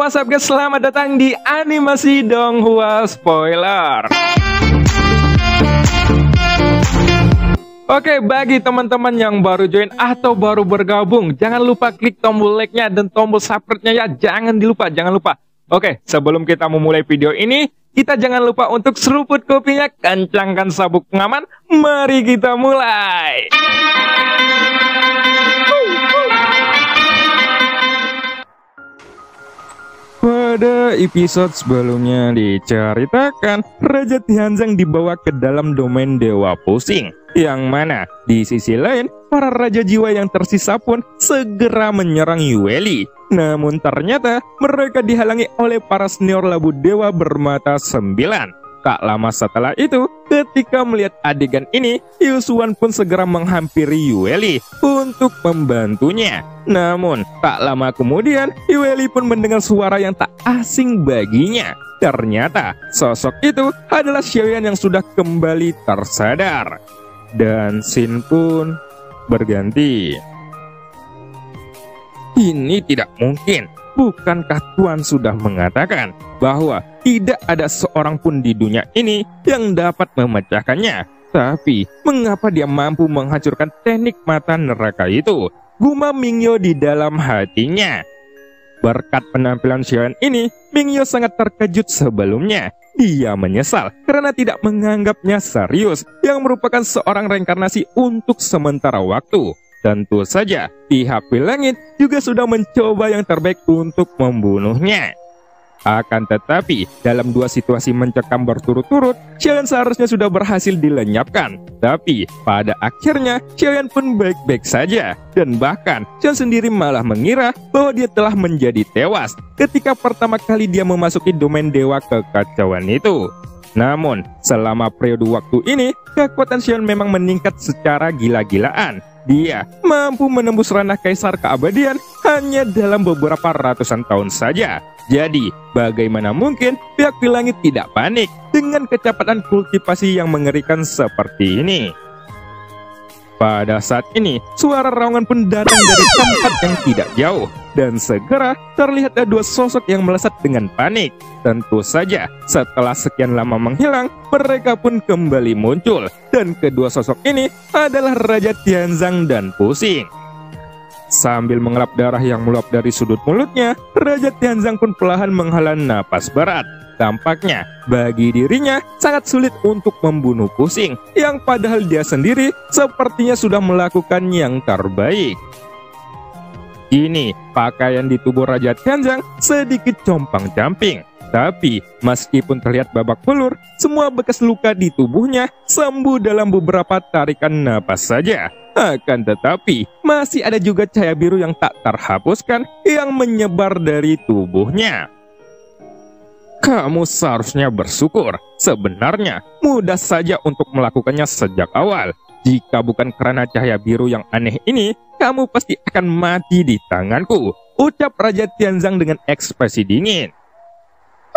what's up guys, selamat datang di Animasi Donghua Spoiler. Oke, bagi teman-teman yang baru join atau baru bergabung, jangan lupa klik tombol like-nya dan tombol subscribe-nya ya, jangan lupa. Oke, sebelum kita memulai video ini, kita jangan lupa untuk seruput kopinya, kencangkan sabuk pengaman, mari kita mulai. Pada episode sebelumnya diceritakan, Raja Tianzang dibawa ke dalam domain Dewa Pusing, yang mana di sisi lain, para Raja Jiwa yang tersisa pun segera menyerang Yueli. Namun ternyata mereka dihalangi oleh para senior labu dewa bermata 9. Tak lama setelah itu, ketika melihat adegan ini, Yusuan pun segera menghampiri Yueli untuk membantunya. Namun, tak lama kemudian, Yueli pun mendengar suara yang tak asing baginya. Ternyata, sosok itu adalah Xiaoyan yang sudah kembali tersadar. Dan scene pun berganti. Ini tidak mungkin. Bukankah Tuan sudah mengatakan bahwa tidak ada seorang pun di dunia ini yang dapat memecahkannya? Tapi, mengapa dia mampu menghancurkan teknik mata neraka itu? Gumam Mingyo di dalam hatinya. Berkat penampilan Xiaoyan ini, Mingyo sangat terkejut sebelumnya. Dia menyesal karena tidak menganggapnya serius, yang merupakan seorang reinkarnasi untuk sementara waktu. Tentu saja, pihak Langit juga sudah mencoba yang terbaik untuk membunuhnya. Akan tetapi, dalam dua situasi mencekam berturut-turut, Xiaoyan seharusnya sudah berhasil dilenyapkan. Tapi, pada akhirnya, Xiaoyan pun baik-baik saja. Dan bahkan, Xiaoyan sendiri malah mengira bahwa dia telah menjadi tewas ketika pertama kali dia memasuki domain dewa kekacauan itu. Namun, selama periode waktu ini, kekuatan Xiaoyan memang meningkat secara gila-gilaan. Dia mampu menembus ranah kaisar keabadian hanya dalam beberapa ratusan tahun saja. Jadi, bagaimana mungkin pihak Langit tidak panik dengan kecepatan kultivasi yang mengerikan seperti ini? Pada saat ini, suara raungan pun datang dari tempat yang tidak jauh. Dan segera terlihat ada dua sosok yang melesat dengan panik. Tentu saja, setelah sekian lama menghilang, mereka pun kembali muncul. Dan kedua sosok ini adalah Raja Tianzang dan Pusing. Sambil mengelap darah yang meluap dari sudut mulutnya, Raja Tianzang pun perlahan menghela napas berat. Tampaknya, bagi dirinya sangat sulit untuk membunuh Pusing, yang padahal dia sendiri sepertinya sudah melakukan yang terbaik. Kini, pakaian di tubuh Raja Tianzang sedikit compang-camping. Tapi, meskipun terlihat babak belur, semua bekas luka di tubuhnya sembuh dalam beberapa tarikan napas saja. Akan tetapi, masih ada juga cahaya biru yang tak terhapuskan yang menyebar dari tubuhnya. Kamu seharusnya bersyukur. Sebenarnya, mudah saja untuk melakukannya sejak awal. Jika bukan karena cahaya biru yang aneh ini, kamu pasti akan mati di tanganku, ucap Raja Tianzang dengan ekspresi dingin.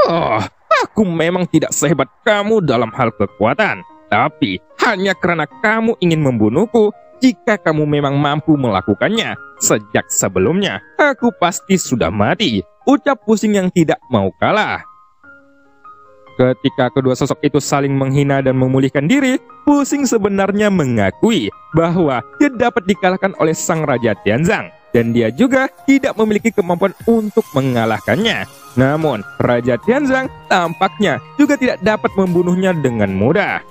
Oh, aku memang tidak sehebat kamu dalam hal kekuatan, tapi hanya karena kamu ingin membunuhku. Jika kamu memang mampu melakukannya, sejak sebelumnya, aku pasti sudah mati, ucap Pusing yang tidak mau kalah. Ketika kedua sosok itu saling menghina dan memulihkan diri, Pusing sebenarnya mengakui bahwa dia dapat dikalahkan oleh sang Raja Tianzang. Dan dia juga tidak memiliki kemampuan untuk mengalahkannya. Namun, Raja Tianzang tampaknya juga tidak dapat membunuhnya dengan mudah.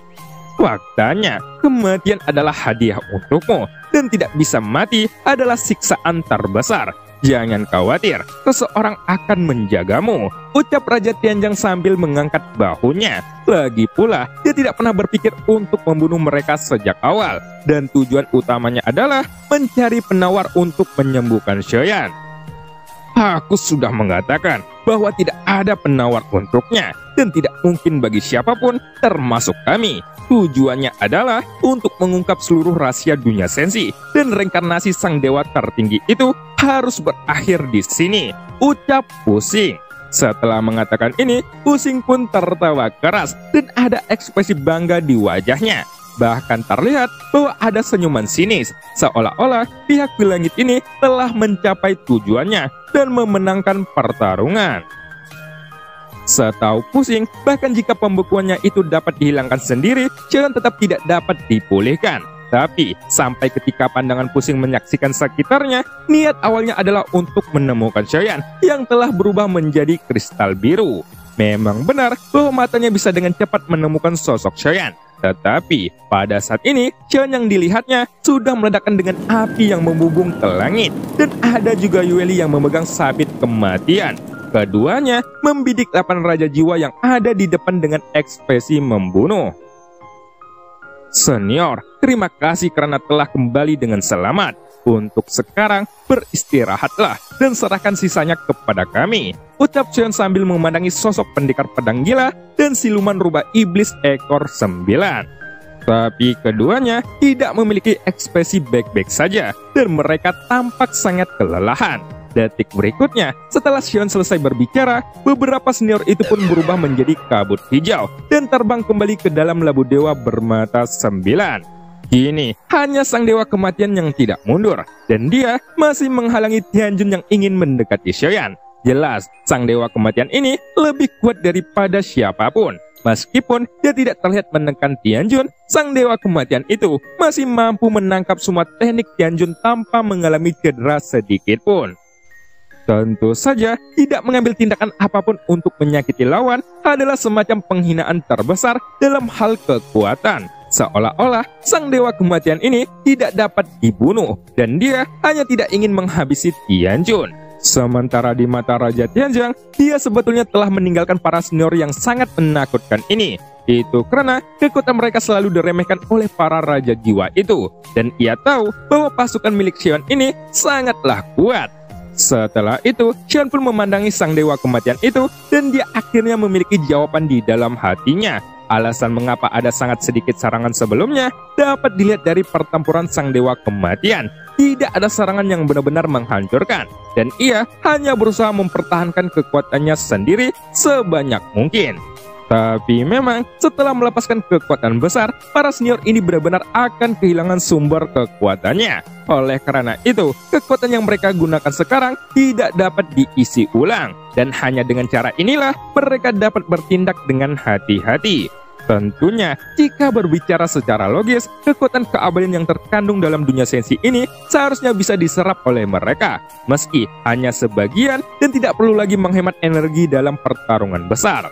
Faktanya, kematian adalah hadiah untukmu, dan tidak bisa mati adalah siksaan terbesar. Jangan khawatir, seseorang akan menjagamu, ucap Raja Tianzang sambil mengangkat bahunya. Lagi pula, dia tidak pernah berpikir untuk membunuh mereka sejak awal, dan tujuan utamanya adalah mencari penawar untuk menyembuhkan Xiaoyan. Aku sudah mengatakan bahwa tidak ada penawar untuknya, dan tidak mungkin bagi siapapun, termasuk kami. Tujuannya adalah untuk mengungkap seluruh rahasia dunia sensi, dan reinkarnasi sang dewa tertinggi itu harus berakhir di sini, ucap Pusing. Setelah mengatakan ini, Pusing pun tertawa keras dan ada ekspresi bangga di wajahnya. Bahkan terlihat bahwa ada senyuman sinis, seolah-olah pihak di langit ini telah mencapai tujuannya dan memenangkan pertarungan. Setahu pusing, bahkan jika pembekuannya itu dapat dihilangkan sendiri, Xiaoyan tetap tidak dapat dipulihkan. Tapi, sampai ketika pandangan pusing menyaksikan sekitarnya, niat awalnya adalah untuk menemukan Xiaoyan yang telah berubah menjadi kristal biru. Memang benar bahwa matanya bisa dengan cepat menemukan sosok Xiaoyan. Tetapi, pada saat ini, Xiaoyan yang dilihatnya sudah meledakkan dengan api yang membubung ke langit. Dan ada juga Yueli yang memegang sabit kematian. Keduanya membidik 8 raja jiwa yang ada di depan dengan ekspresi membunuh. Senior, terima kasih karena telah kembali dengan selamat. Untuk sekarang, beristirahatlah dan serahkan sisanya kepada kami, ucap Xiaoyan sambil memandangi sosok pendekar pedang gila dan siluman rubah iblis ekor 9. Tapi keduanya tidak memiliki ekspresi baik-baik saja dan mereka tampak sangat kelelahan. Detik berikutnya, setelah Xiaoyan selesai berbicara, beberapa senior itu pun berubah menjadi kabut hijau dan terbang kembali ke dalam labu dewa bermata 9. Kini, hanya sang dewa kematian yang tidak mundur, dan dia masih menghalangi Tianjun yang ingin mendekati Xiaoyan. Jelas, sang dewa kematian ini lebih kuat daripada siapapun. Meskipun dia tidak terlihat menekan Tianjun, sang dewa kematian itu masih mampu menangkap semua teknik Tianjun tanpa mengalami cedera sedikit pun. Tentu saja, tidak mengambil tindakan apapun untuk menyakiti lawan adalah semacam penghinaan terbesar dalam hal kekuatan. Seolah-olah sang dewa kematian ini tidak dapat dibunuh dan dia hanya tidak ingin menghabisi Tianjun. Sementara di mata Raja Tianjang, dia sebetulnya telah meninggalkan para senior yang sangat menakutkan ini. Itu karena kekuatan mereka selalu diremehkan oleh para raja jiwa itu. Dan ia tahu bahwa pasukan milik Xiaoyan ini sangatlah kuat. Setelah itu, Xiaoyan pun memandangi sang dewa kematian itu dan dia akhirnya memiliki jawaban di dalam hatinya. Alasan mengapa ada sangat sedikit serangan sebelumnya dapat dilihat dari pertempuran sang dewa kematian. Tidak ada serangan yang benar-benar menghancurkan, dan ia hanya berusaha mempertahankan kekuatannya sendiri sebanyak mungkin. Tapi memang setelah melepaskan kekuatan besar, para senior ini benar-benar akan kehilangan sumber kekuatannya. Oleh karena itu, kekuatan yang mereka gunakan sekarang tidak dapat diisi ulang. Dan hanya dengan cara inilah mereka dapat bertindak dengan hati-hati. Tentunya, jika berbicara secara logis, kekuatan keabadian yang terkandung dalam dunia sensi ini seharusnya bisa diserap oleh mereka, meski hanya sebagian dan tidak perlu lagi menghemat energi dalam pertarungan besar.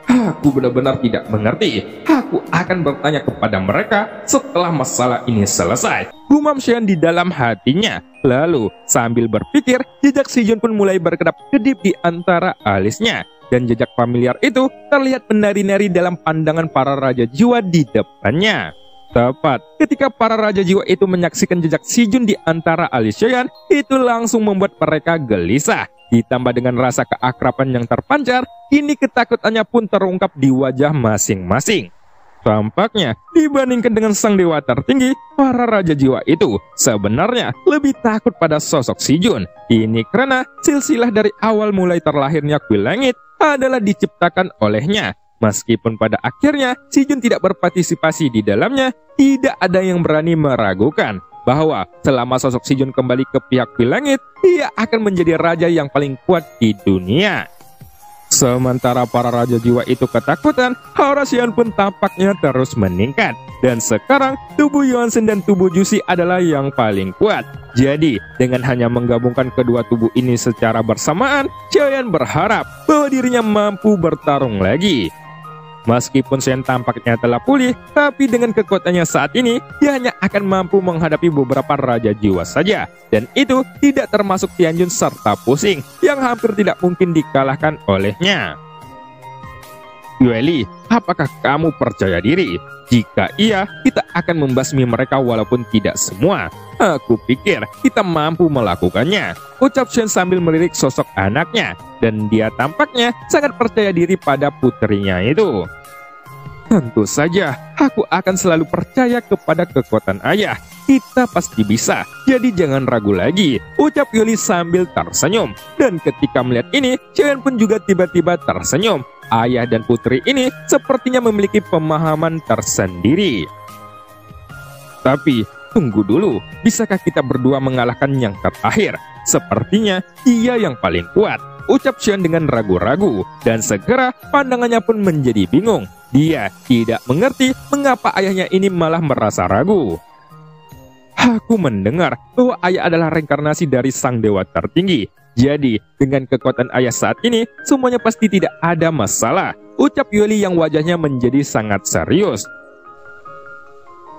Aku benar-benar tidak mengerti. Aku akan bertanya kepada mereka setelah masalah ini selesai, gumam Xiaoyan di dalam hatinya. Lalu, sambil berpikir, jejak Xijun pun mulai berkedap-kedip di antara alisnya. Dan jejak familiar itu terlihat menari-nari dalam pandangan para raja jiwa di depannya. Tepat ketika para raja jiwa itu menyaksikan jejak Xijun di antara alis Xiaoyan, itu langsung membuat mereka gelisah. Ditambah dengan rasa keakraban yang terpancar, kini ketakutannya pun terungkap di wajah masing-masing. Tampaknya, dibandingkan dengan sang dewa tertinggi, para raja jiwa itu sebenarnya lebih takut pada sosok Xijun. Ini karena silsilah dari awal mulai terlahirnya kuil langit adalah diciptakan olehnya. Meskipun pada akhirnya Xijun tidak berpartisipasi di dalamnya, tidak ada yang berani meragukan bahwa selama sosok Xijun kembali ke pihak kuil langit, ia akan menjadi raja yang paling kuat di dunia. Sementara para raja jiwa itu ketakutan, aura Xiaoyan pun tampaknya terus meningkat. Dan sekarang, tubuh Yuanzhen dan tubuh Jushi adalah yang paling kuat. Jadi, dengan hanya menggabungkan kedua tubuh ini secara bersamaan, Xiaoyan berharap bahwa dirinya mampu bertarung lagi. Meskipun Xiaoyan tampaknya telah pulih, tapi dengan kekuatannya saat ini, dia hanya akan mampu menghadapi beberapa raja jiwa saja. Dan itu tidak termasuk Tianjun serta pusing, yang hampir tidak mungkin dikalahkan olehnya. Yueli, apakah kamu percaya diri? Jika iya, kita akan membasmi mereka walaupun tidak semua. Aku pikir kita mampu melakukannya, ucap Xiaoyan sambil melirik sosok anaknya. Dan dia tampaknya sangat percaya diri pada putrinya itu. Tentu saja, aku akan selalu percaya kepada kekuatan ayah. Kita pasti bisa, jadi jangan ragu lagi, ucap Yueli sambil tersenyum. Dan ketika melihat ini, Xiaoyan pun juga tiba-tiba tersenyum. Ayah dan putri ini sepertinya memiliki pemahaman tersendiri. Tapi, tunggu dulu, bisakah kita berdua mengalahkan yang terakhir? Sepertinya dia yang paling kuat, ucap Xian dengan ragu-ragu, dan segera pandangannya pun menjadi bingung. Dia tidak mengerti mengapa ayahnya ini malah merasa ragu. Aku mendengar bahwa ayah adalah reinkarnasi dari sang dewa tertinggi. Jadi, dengan kekuatan ayah saat ini, semuanya pasti tidak ada masalah, ucap Yueli yang wajahnya menjadi sangat serius.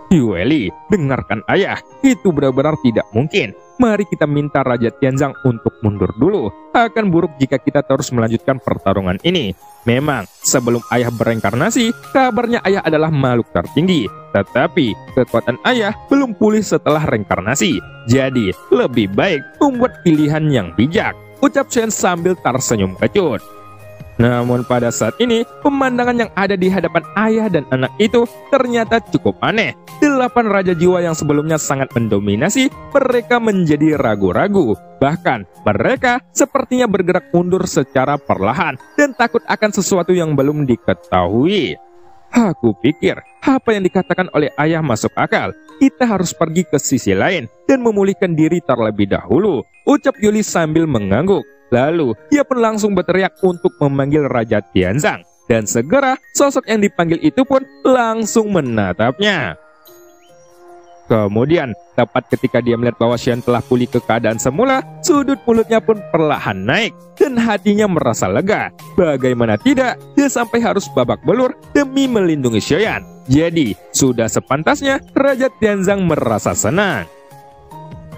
Yueli, dengarkan ayah, itu benar-benar tidak mungkin. Mari kita minta Raja Tianzang untuk mundur dulu. Akan buruk jika kita terus melanjutkan pertarungan ini. Memang, sebelum ayah bereinkarnasi, kabarnya ayah adalah makhluk tertinggi. Tetapi, kekuatan ayah belum pulih setelah reinkarnasi. Jadi, lebih baik membuat pilihan yang bijak, ucap Chen sambil tersenyum kecut. Namun pada saat ini, pemandangan yang ada di hadapan ayah dan anak itu ternyata cukup aneh. 8 raja jiwa yang sebelumnya sangat mendominasi, mereka menjadi ragu-ragu. Bahkan, mereka sepertinya bergerak mundur secara perlahan dan takut akan sesuatu yang belum diketahui. Aku pikir, apa yang dikatakan oleh ayah masuk akal. Kita harus pergi ke sisi lain dan memulihkan diri terlebih dahulu, ucap Yuli sambil mengangguk. Lalu, ia pun langsung berteriak untuk memanggil Raja Tianzang. Dan segera, sosok yang dipanggil itu pun langsung menatapnya. Kemudian, tepat ketika dia melihat bahwa Xian telah pulih ke keadaan semula, sudut mulutnya pun perlahan naik, dan hatinya merasa lega. Bagaimana tidak, dia sampai harus babak belur demi melindungi Xian. Jadi, sudah sepantasnya Raja Tianzang merasa senang.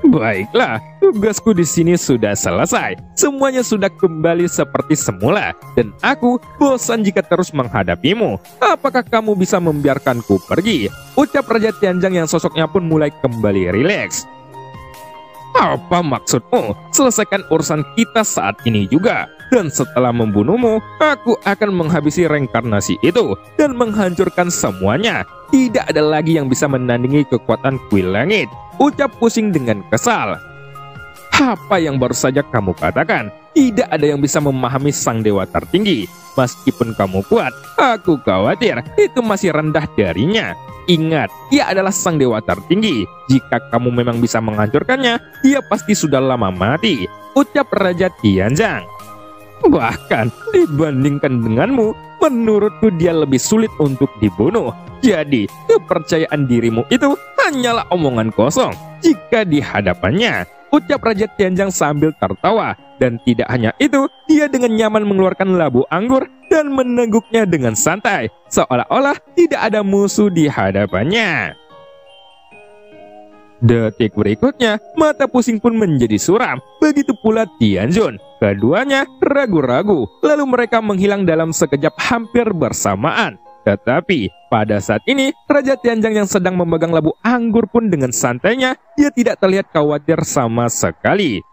Baiklah, tugasku di sini sudah selesai. Semuanya sudah kembali seperti semula, dan aku bosan jika terus menghadapimu. Apakah kamu bisa membiarkanku pergi? Ucap Raja Tianzang yang sosoknya pun mulai kembali rileks. Apa maksudmu? Selesaikan urusan kita saat ini juga. Dan setelah membunuhmu, aku akan menghabisi reinkarnasi itu dan menghancurkan semuanya. Tidak ada lagi yang bisa menandingi kekuatan kuil langit, ucap pusing dengan kesal. Apa yang baru saja kamu katakan? Tidak ada yang bisa memahami sang dewa tertinggi. Meskipun kamu kuat, aku khawatir itu masih rendah darinya. Ingat, dia adalah sang dewa tertinggi. Jika kamu memang bisa menghancurkannya, dia pasti sudah lama mati, ucap Raja Tianzang. Bahkan dibandingkan denganmu, menurutku dia lebih sulit untuk dibunuh. Jadi, kepercayaan dirimu itu hanyalah omongan kosong jika di hadapannya, ucap Raja Tianzang sambil tertawa. Dan tidak hanya itu, dia dengan nyaman mengeluarkan labu anggur dan meneguknya dengan santai, seolah-olah tidak ada musuh di hadapannya. Detik berikutnya, mata pusing pun menjadi suram. Begitu pula Tianjun. Keduanya ragu-ragu, lalu mereka menghilang dalam sekejap hampir bersamaan. Tetapi, pada saat ini, Raja Tianzang yang sedang memegang labu anggur pun dengan santainya, dia tidak terlihat khawatir sama sekali.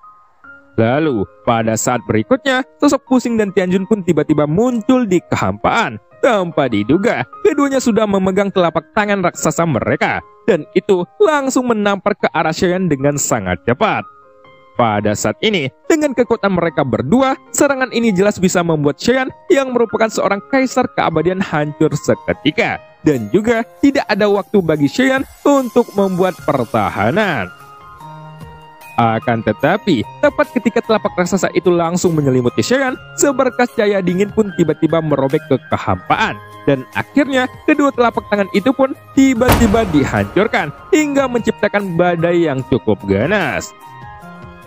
Lalu, pada saat berikutnya, sosok pusing dan Tianjun pun tiba-tiba muncul di kehampaan. Tanpa diduga, keduanya sudah memegang telapak tangan raksasa mereka, dan itu langsung menampar ke arah Xian dengan sangat cepat. Pada saat ini, dengan kekuatan mereka berdua, serangan ini jelas bisa membuat Xian yang merupakan seorang kaisar keabadian hancur seketika. Dan juga tidak ada waktu bagi Xian untuk membuat pertahanan. Akan tetapi, tepat ketika telapak raksasa itu langsung menyelimuti Xian, seberkas cahaya dingin pun tiba-tiba merobek ke kehampaan. Dan akhirnya, kedua telapak tangan itu pun tiba-tiba dihancurkan, hingga menciptakan badai yang cukup ganas.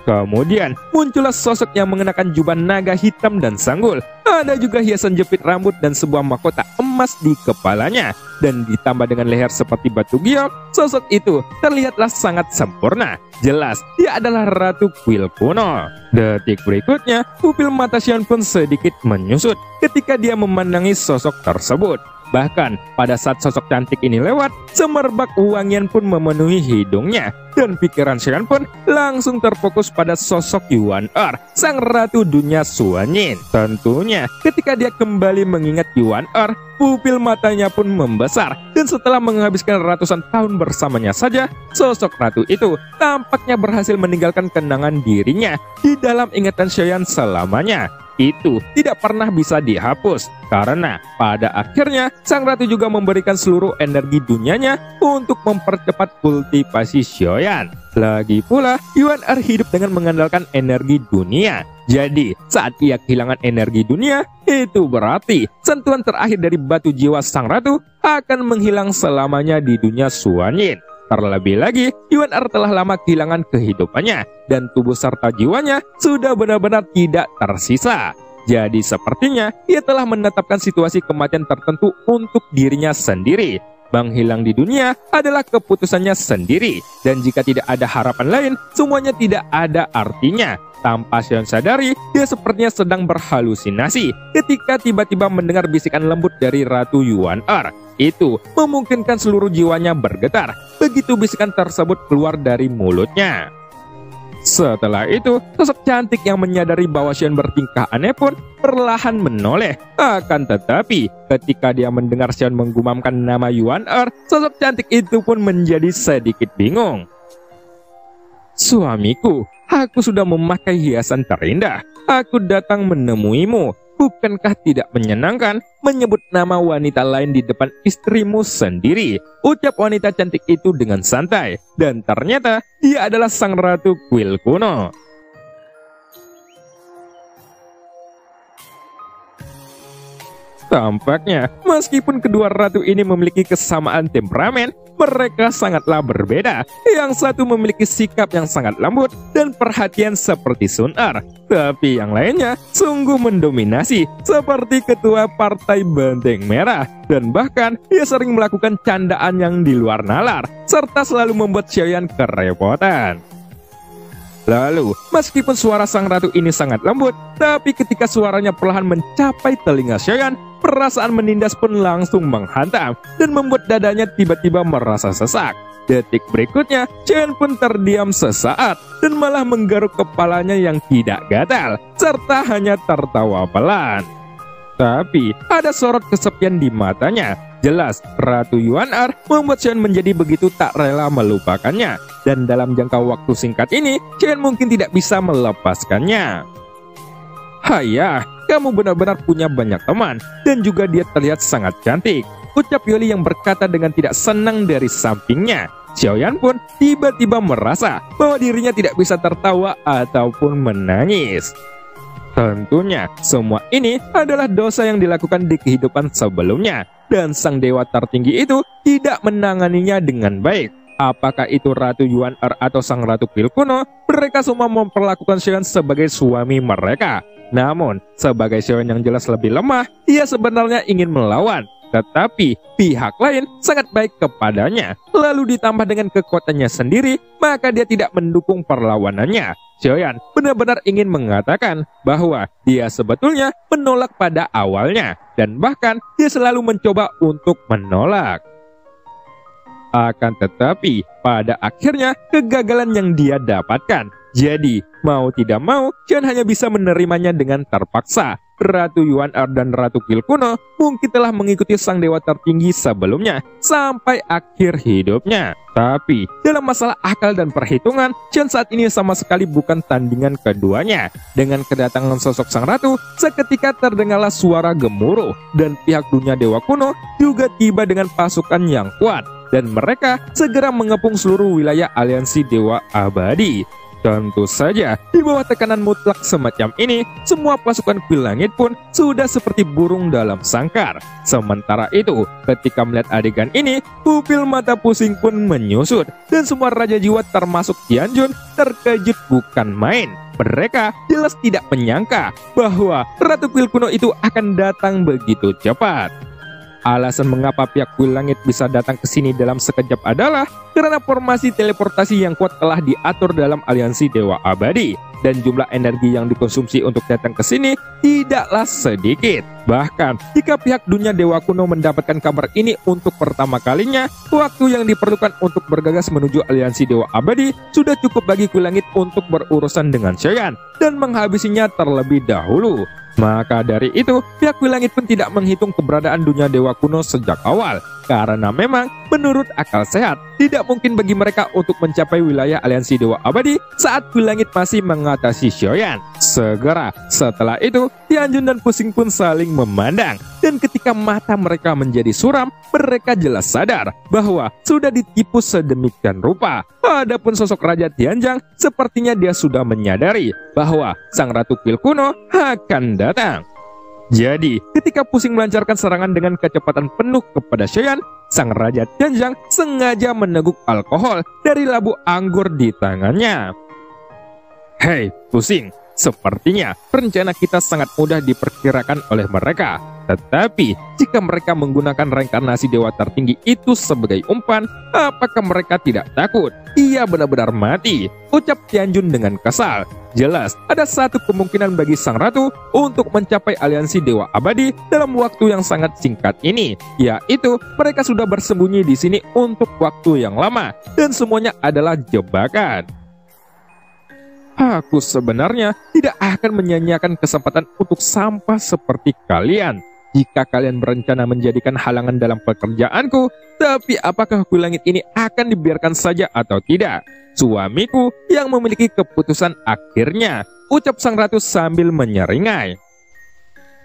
Kemudian, muncullah sosok yang mengenakan jubah naga hitam dan sanggul. Ada juga hiasan jepit rambut dan sebuah mahkota emas di kepalanya. Dan ditambah dengan leher seperti batu giok, sosok itu terlihatlah sangat sempurna. Jelas, dia adalah Ratu Kuil kuno. Detik berikutnya, pupil mata Xian pun sedikit menyusut ketika dia memandangi sosok tersebut. Bahkan, pada saat sosok cantik ini lewat, semerbak wangian pun memenuhi hidungnya. Dan pikiran Xian pun langsung terfokus pada sosok Yuan Er, sang ratu dunia Suanyin. Tentunya, ketika dia kembali mengingat Yuan Er, pupil matanya pun membesar. Dan setelah menghabiskan ratusan tahun bersamanya saja, sosok ratu itu tampaknya berhasil meninggalkan kenangan dirinya di dalam ingatan Xian selamanya. itu tidak pernah bisa dihapus. Karena pada akhirnya sang ratu juga memberikan seluruh energi dunianya untuk mempercepat kultivasi Xiaoyan. Lagi pula, Yuan-Er hidup dengan mengandalkan energi dunia. Jadi, saat ia kehilangan energi dunia, itu berarti sentuhan terakhir dari batu jiwa sang ratu akan menghilang selamanya di dunia Xuanyin. Terlebih lagi, Yuan-Er telah lama kehilangan kehidupannya, dan tubuh serta jiwanya sudah benar-benar tidak tersisa. Jadi sepertinya ia telah menetapkan situasi kematian tertentu untuk dirinya sendiri. Menghilang di dunia adalah keputusannya sendiri, dan jika tidak ada harapan lain, semuanya tidak ada artinya. Tanpa Xiaoyan sadari, dia sepertinya sedang berhalusinasi ketika tiba-tiba mendengar bisikan lembut dari Ratu Yuan-Er. Itu memungkinkan seluruh jiwanya bergetar begitu bisikan tersebut keluar dari mulutnya. Setelah itu, sosok cantik yang menyadari bahwa Xiaoyan bertingkah aneh pun perlahan menoleh. Akan tetapi, ketika dia mendengar Xiaoyan menggumamkan nama Yuan-Er, sosok cantik itu pun menjadi sedikit bingung. "Suamiku, aku sudah memakai hiasan terindah. Aku datang menemuimu. Bukankah tidak menyenangkan menyebut nama wanita lain di depan istrimu sendiri?" Ucap wanita cantik itu dengan santai. Dan ternyata dia adalah sang ratu kuil kuno. Tampaknya, meskipun kedua ratu ini memiliki kesamaan temperamen, mereka sangatlah berbeda. Yang satu memiliki sikap yang sangat lembut dan perhatian seperti Sun-Er, tapi yang lainnya sungguh mendominasi seperti ketua partai Banteng Merah. Dan bahkan, ia sering melakukan candaan yang di luar nalar, serta selalu membuat Xiaoyan kerepotan. Lalu, meskipun suara sang ratu ini sangat lembut, tapi ketika suaranya perlahan mencapai telinga Xiaoyan, perasaan menindas pun langsung menghantam dan membuat dadanya tiba-tiba merasa sesak. Detik berikutnya, Xiaoyan pun terdiam sesaat dan malah menggaruk kepalanya yang tidak gatal, serta hanya tertawa pelan. Tapi, ada sorot kesepian di matanya. Jelas, Ratu Yuan-Er membuat Xiaoyan menjadi begitu tak rela melupakannya. Dan dalam jangka waktu singkat ini, Xiaoyan mungkin tidak bisa melepaskannya. "Hayah, kamu benar-benar punya banyak teman, dan juga dia terlihat sangat cantik," ucap Yoli yang berkata dengan tidak senang dari sampingnya. Xiaoyan pun tiba-tiba merasa bahwa dirinya tidak bisa tertawa ataupun menangis. Tentunya, semua ini adalah dosa yang dilakukan di kehidupan sebelumnya, dan sang dewa tertinggi itu tidak menanganinya dengan baik. Apakah itu Ratu Yuan-Er atau sang Ratu Kuil Kuno, mereka semua memperlakukan Xiaoyan sebagai suami mereka. Namun, sebagai Xiaoyan yang jelas lebih lemah, ia sebenarnya ingin melawan. Tetapi, pihak lain sangat baik kepadanya. Lalu ditambah dengan kekuatannya sendiri, maka dia tidak mendukung perlawanannya. Xiaoyan benar-benar ingin mengatakan bahwa dia sebetulnya menolak pada awalnya. Dan bahkan, dia selalu mencoba untuk menolak. Akan tetapi, pada akhirnya kegagalan yang dia dapatkan. Jadi, mau tidak mau, Xiaoyan hanya bisa menerimanya dengan terpaksa. Ratu Yuan-Er dan Ratu Kuil Kuno mungkin telah mengikuti sang dewa tertinggi sebelumnya sampai akhir hidupnya. Tapi, dalam masalah akal dan perhitungan, Xiaoyan saat ini sama sekali bukan tandingan keduanya. Dengan kedatangan sosok sang ratu, seketika terdengarlah suara gemuruh, dan pihak dunia dewa kuno juga tiba dengan pasukan yang kuat. Dan mereka segera mengepung seluruh wilayah aliansi Dewa Abadi. Tentu saja, di bawah tekanan mutlak semacam ini, semua pasukan kuil langit pun sudah seperti burung dalam sangkar. Sementara itu, ketika melihat adegan ini, pupil mata pusing pun menyusut, dan semua raja jiwa termasuk Tianjun terkejut bukan main. Mereka jelas tidak menyangka bahwa Ratu Kuil Kuno itu akan datang begitu cepat. Alasan mengapa pihak kuil langit bisa datang ke sini dalam sekejap adalah karena formasi teleportasi yang kuat telah diatur dalam aliansi Dewa Abadi, dan jumlah energi yang dikonsumsi untuk datang ke sini tidaklah sedikit. Bahkan, jika pihak dunia Dewa Kuno mendapatkan kabar ini untuk pertama kalinya, waktu yang diperlukan untuk bergegas menuju aliansi Dewa Abadi sudah cukup bagi kuil langit untuk berurusan dengan Xiaoyan dan menghabisinya terlebih dahulu. Maka dari itu, pihak kuil langit pun tidak menghitung keberadaan dunia Dewa Kuno sejak awal. Karena memang, menurut akal sehat, tidak mungkin bagi mereka untuk mencapai wilayah aliansi Dewa Abadi saat Kui Langit masih mengatasi Xiaoyan. Segera setelah itu, Tianjun dan Pusing pun saling memandang. Dan ketika mata mereka menjadi suram, mereka jelas sadar bahwa sudah ditipu sedemikian rupa. Adapun sosok Raja Tianjang, sepertinya dia sudah menyadari bahwa Sang Ratu Pil kuno akan datang. Jadi, ketika Pusing melancarkan serangan dengan kecepatan penuh kepada Xiaoyan, Sang Raja Tianjang sengaja meneguk alkohol dari labu anggur di tangannya. Hei, Pusing, sepertinya rencana kita sangat mudah diperkirakan oleh mereka. Tetapi, jika mereka menggunakan reinkarnasi dewa tertinggi itu sebagai umpan, apakah mereka tidak takut ia benar-benar mati? Ucap Tianjun dengan kesal. Jelas, ada satu kemungkinan bagi Sang Ratu untuk mencapai aliansi Dewa Abadi dalam waktu yang sangat singkat ini, yaitu mereka sudah bersembunyi di sini untuk waktu yang lama, dan semuanya adalah jebakan. Aku sebenarnya tidak akan menyanyiakan kesempatan untuk sampah seperti kalian. Jika kalian berencana menjadikan halangan dalam pekerjaanku, tapi apakah Kui Langit ini akan dibiarkan saja atau tidak? Suamiku yang memiliki keputusan akhirnya, ucap Sang Ratu sambil menyeringai.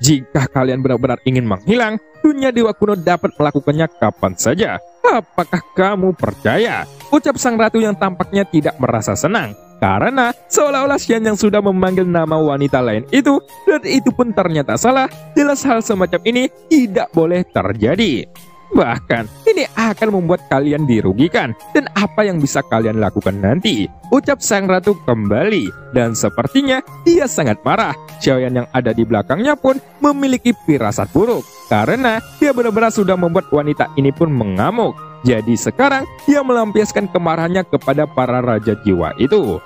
Jika kalian benar-benar ingin menghilang, dunia dewa kuno dapat melakukannya kapan saja. Apakah kamu percaya? Ucap Sang Ratu yang tampaknya tidak merasa senang. Karena seolah-olah Xian yang sudah memanggil nama wanita lain itu, dan itu pun ternyata salah. Jelas hal semacam ini tidak boleh terjadi. Bahkan, ini akan membuat kalian dirugikan. Dan apa yang bisa kalian lakukan nanti? Ucap Sang Ratu kembali. Dan sepertinya dia sangat marah. Xiaoyan yang ada di belakangnya pun memiliki firasat buruk. Karena dia benar-benar sudah membuat wanita ini pun mengamuk. Jadi sekarang dia melampiaskan kemarahannya kepada para raja jiwa itu.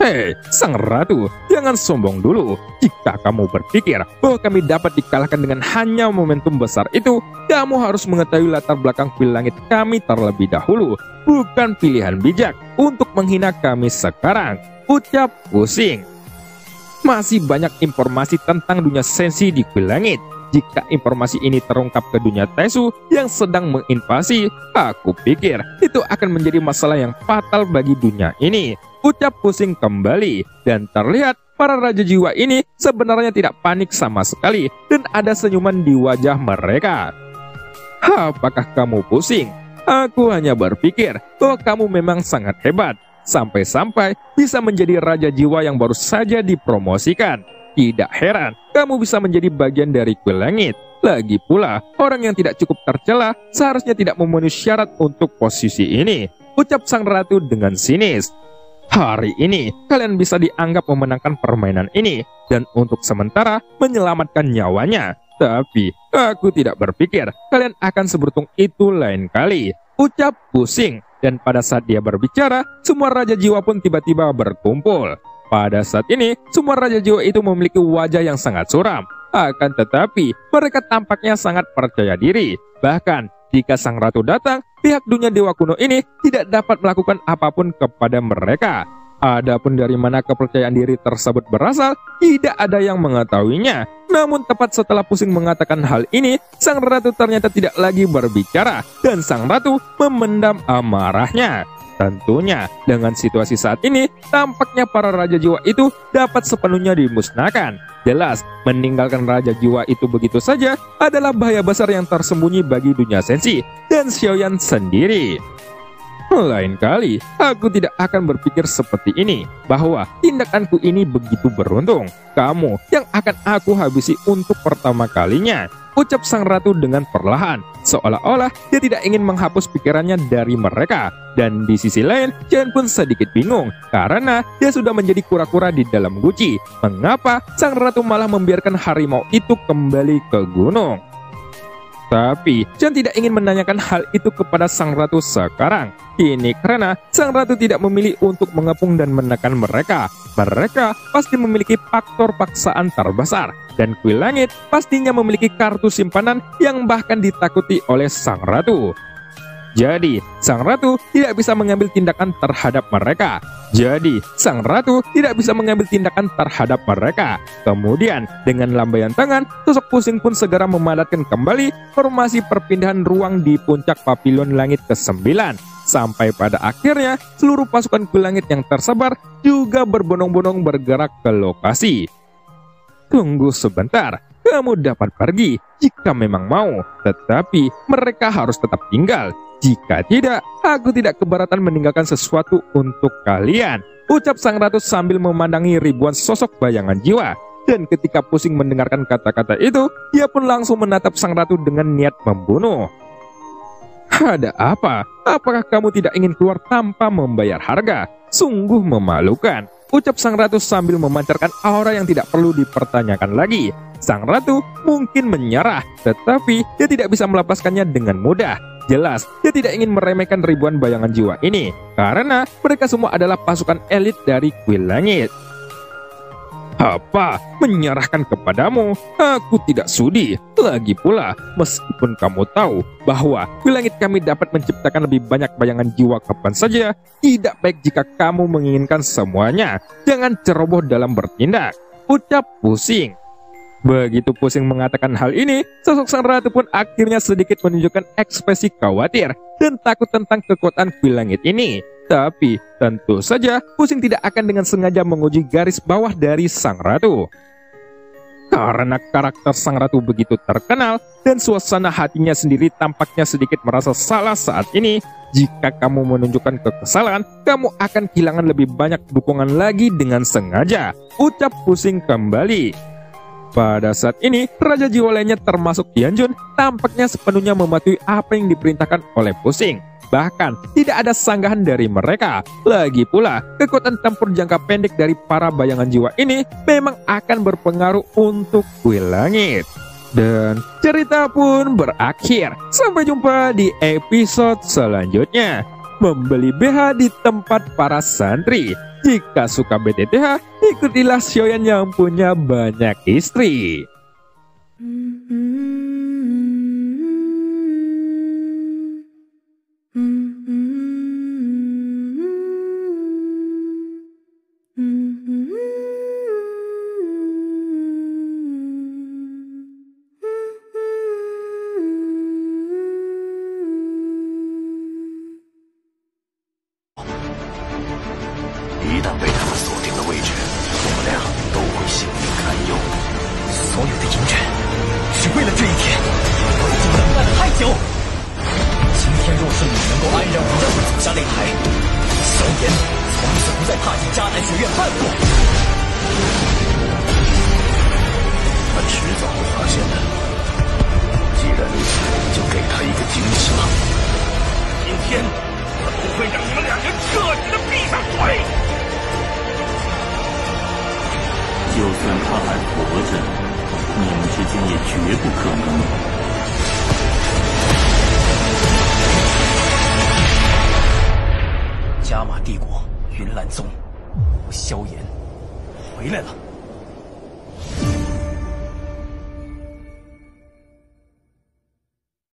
Hei, Sang Ratu, jangan sombong dulu. Jika kamu berpikir bahwa kami dapat dikalahkan dengan hanya momentum besar itu, kamu harus mengetahui latar belakang Kui Langit kami terlebih dahulu. Bukan pilihan bijak untuk menghina kami sekarang, ucap Pusing. Masih banyak informasi tentang dunia sensi di Kui Langit. Jika informasi ini terungkap ke dunia Taisu yang sedang menginvasi, aku pikir itu akan menjadi masalah yang fatal bagi dunia ini. Ucap Pusing kembali, dan terlihat para raja jiwa ini sebenarnya tidak panik sama sekali, dan ada senyuman di wajah mereka. Apakah kamu pusing? Aku hanya berpikir bahwa kamu memang sangat hebat, sampai-sampai bisa menjadi raja jiwa yang baru saja dipromosikan. Tidak heran kamu bisa menjadi bagian dari Kui Langit. Lagi pula, orang yang tidak cukup tercela seharusnya tidak memenuhi syarat untuk posisi ini, ucap Sang Ratu dengan sinis. Hari ini, kalian bisa dianggap memenangkan permainan ini, dan untuk sementara menyelamatkan nyawanya. Tapi, aku tidak berpikir kalian akan seberuntung itu lain kali, ucap Pusing. Dan pada saat dia berbicara, semua raja jiwa pun tiba-tiba berkumpul. Pada saat ini, semua raja jiwa itu memiliki wajah yang sangat suram. Akan tetapi, mereka tampaknya sangat percaya diri. Bahkan, jika Sang Ratu datang, pihak dunia dewa kuno ini tidak dapat melakukan apapun kepada mereka. Adapun dari mana kepercayaan diri tersebut berasal, tidak ada yang mengetahuinya. Namun tepat setelah Pusing mengatakan hal ini, Sang Ratu ternyata tidak lagi berbicara, dan Sang Ratu memendam amarahnya. Tentunya, dengan situasi saat ini, tampaknya para raja jiwa itu dapat sepenuhnya dimusnahkan. Jelas, meninggalkan raja jiwa itu begitu saja adalah bahaya besar yang tersembunyi bagi dunia sensi dan Xiaoyan sendiri. Lain kali, aku tidak akan berpikir seperti ini, bahwa tindakanku ini begitu beruntung. Kamu yang akan aku habisi untuk pertama kalinya, ucap Sang Ratu dengan perlahan, seolah-olah dia tidak ingin menghapus pikirannya dari mereka. Dan di sisi lain, Chen pun sedikit bingung, karena dia sudah menjadi kura-kura di dalam guci. Mengapa Sang Ratu malah membiarkan harimau itu kembali ke gunung? Tapi, Chen tidak ingin menanyakan hal itu kepada Sang Ratu sekarang. Ini karena Sang Ratu tidak memilih untuk mengepung dan menekan mereka. Mereka pasti memiliki faktor paksaan terbesar. Dan Kui Langit pastinya memiliki kartu simpanan yang bahkan ditakuti oleh Sang Ratu. Jadi, Sang Ratu tidak bisa mengambil tindakan terhadap mereka. Kemudian, dengan lambaian tangan, sosok Pusing pun segera memadatkan kembali formasi perpindahan ruang di puncak Papilon Langit ke-9. Sampai pada akhirnya, seluruh pasukan kuil langit yang tersebar juga berbondong-bondong bergerak ke lokasi. Tunggu sebentar, kamu dapat pergi jika memang mau, tetapi mereka harus tetap tinggal. Jika tidak, aku tidak keberatan meninggalkan sesuatu untuk kalian, ucap sang ratu sambil memandangi ribuan sosok bayangan jiwa. Dan ketika pusing mendengarkan kata-kata itu, ia pun langsung menatap sang ratu dengan niat membunuh. Ada apa? Apakah kamu tidak ingin keluar tanpa membayar harga? Sungguh memalukan, ucap sang ratu sambil memancarkan aura yang tidak perlu dipertanyakan lagi. Sang ratu mungkin menyerah, tetapi dia tidak bisa melepaskannya dengan mudah. Jelas, dia tidak ingin meremehkan ribuan bayangan jiwa ini, karena mereka semua adalah pasukan elit dari kuil langit. Apa? Menyerahkan kepadamu? Aku tidak sudi. Lagi pula, meskipun kamu tahu bahwa kuil langit kami dapat menciptakan lebih banyak bayangan jiwa kapan saja, tidak baik jika kamu menginginkan semuanya. Jangan ceroboh dalam bertindak, ucap Pusing. Begitu Pusing mengatakan hal ini, sosok sang ratu pun akhirnya sedikit menunjukkan ekspresi khawatir dan takut tentang kekuatan kuil langit ini. Tapi tentu saja Pusing tidak akan dengan sengaja menguji garis bawah dari sang ratu. Karena karakter sang ratu begitu terkenal dan suasana hatinya sendiri tampaknya sedikit merasa salah saat ini, jika kamu menunjukkan kekesalan, kamu akan kehilangan lebih banyak dukungan lagi dengan sengaja, ucap Pusing kembali. Pada saat ini, Raja Jiwa lainnya termasuk Yanjun tampaknya sepenuhnya mematuhi apa yang diperintahkan oleh Pusing. Bahkan, tidak ada sanggahan dari mereka. Lagi pula, kekuatan tempur jangka pendek dari para bayangan jiwa ini memang akan berpengaruh untuk kuil langit. Dan cerita pun berakhir. Sampai jumpa di episode selanjutnya. Membeli BH di tempat para santri. Jika suka BTTH, ikutilah Shoyan yang punya banyak istri.加玛帝国云岚宗，萧炎回来了。